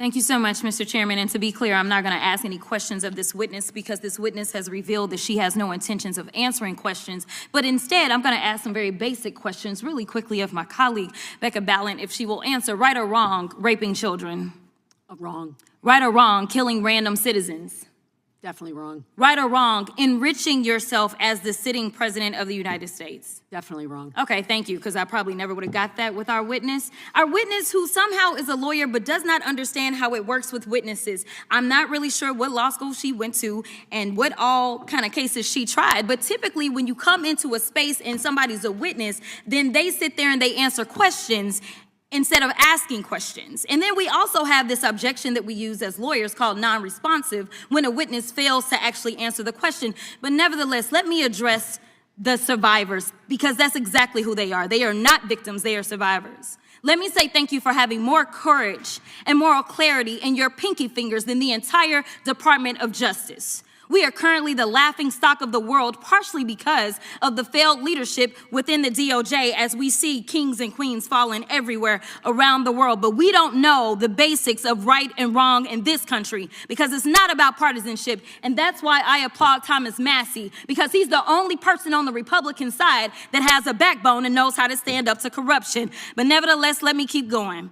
Thank you so much, Mr. Chairman. And to be clear, I'm not going to ask any questions of this witness because this witness has revealed that she has no intentions of answering questions. But instead, I'm going to ask some very basic questions really quickly of my colleague, Becca Ballant, if she will answer right or wrong, raping children. Wrong. Right or wrong, killing random citizens. Definitely wrong. Right or wrong, enriching yourself as the sitting president of the United States. Definitely wrong. Okay, thank you, because I probably never would have got that with our witness. Our witness who somehow is a lawyer but does not understand how it works with witnesses. I'm not really sure what law school she went to and what all kind of cases she tried, but typically when you come into a space and somebody's a witness, then they sit there and they answer questions instead of asking questions. And then we also have this objection that we use as lawyers called non-responsive when a witness fails to actually answer the question. But nevertheless, let me address the survivors because that's exactly who they are. They are not victims, they are survivors. Let me say thank you for having more courage and moral clarity in your pinky fingers than the entire Department of Justice. We are currently the laughing stock of the world, partially because of the failed leadership within the DOJ as we see kings and queens falling everywhere around the world. But we don't know the basics of right and wrong in this country because it's not about partisanship. And that's why I applaud Thomas Massie, because he's the only person on the Republican side that has a backbone and knows how to stand up to corruption. But nevertheless, let me keep going.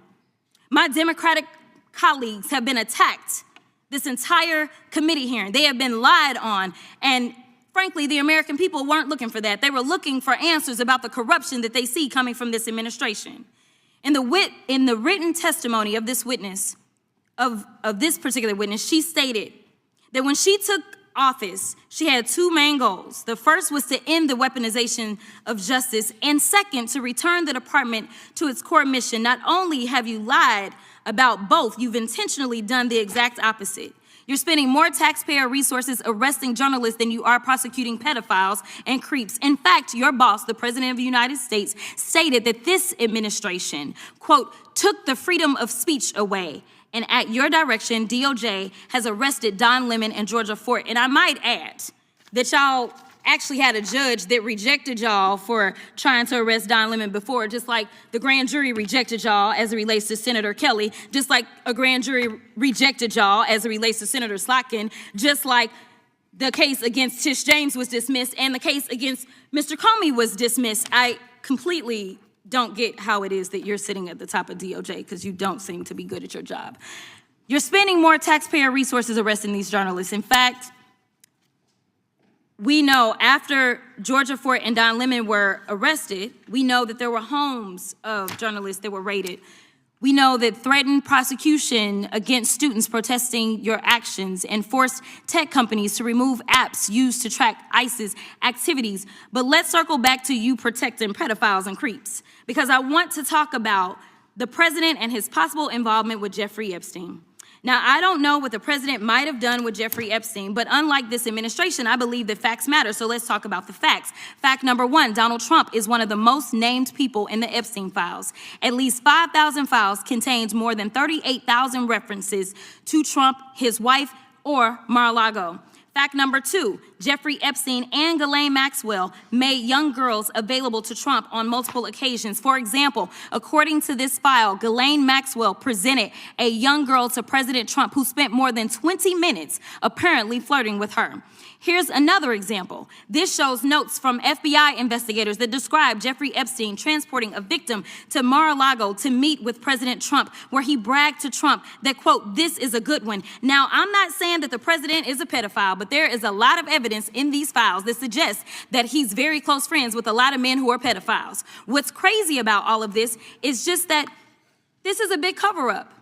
My Democratic colleagues have been attacked this entire committee hearing. They have been lied on, and frankly, the American people weren't looking for that. They were looking for answers about the corruption that they see coming from this administration. In the written testimony of this witness, of this particular witness, she stated that when she took office, she had two main goals. The first was to end the weaponization of justice, and second, to return the department to its core mission. Not only have you lied about both, you've intentionally done the exact opposite. You're spending more taxpayer resources arresting journalists than you are prosecuting pedophiles and creeps. In fact, your boss, the President of the United States, stated that this administration, quote, took the freedom of speech away. And at your direction, DOJ has arrested Don Lemon and Georgia Fort. And I might add that y'all actually had a judge that rejected y'all for trying to arrest Don Lemon before, just like the grand jury rejected y'all as it relates to Senator Kelly, just like a grand jury rejected y'all as it relates to Senator Slotkin, just like the case against Tish James was dismissed and the case against Mr. Comey was dismissed. I completely don't get how it is that you're sitting at the top of DOJ because you don't seem to be good at your job. You're spending more taxpayer resources arresting these journalists. In fact, we know after Georgia Fort and Don Lemon were arrested, we know that there were homes of journalists that were raided. We know that threatened prosecution against students protesting your actions and forced tech companies to remove apps used to track ISIS activities. But let's circle back to you protecting pedophiles and creeps, because I want to talk about the president and his possible involvement with Jeffrey Epstein. Now, I don't know what the president might have done with Jeffrey Epstein, but unlike this administration, I believe that facts matter, so let's talk about the facts. Fact number one, Donald Trump is one of the most named people in the Epstein files. At least 5,000 files contained more than 38,000 references to Trump, his wife, or Mar-a-Lago. Fact number two, Jeffrey Epstein and Ghislaine Maxwell made young girls available to Trump on multiple occasions. For example, according to this file, Ghislaine Maxwell presented a young girl to President Trump who spent more than 20 minutes apparently flirting with her. Here's another example. This shows notes from FBI investigators that describe Jeffrey Epstein transporting a victim to Mar-a-Lago to meet with President Trump, where he bragged to Trump that, quote, this is a good one. Now, I'm not saying that the president is a pedophile, but there is a lot of evidence in these files that suggests that he's very close friends with a lot of men who are pedophiles. What's crazy about all of this is just that this is a big cover-up.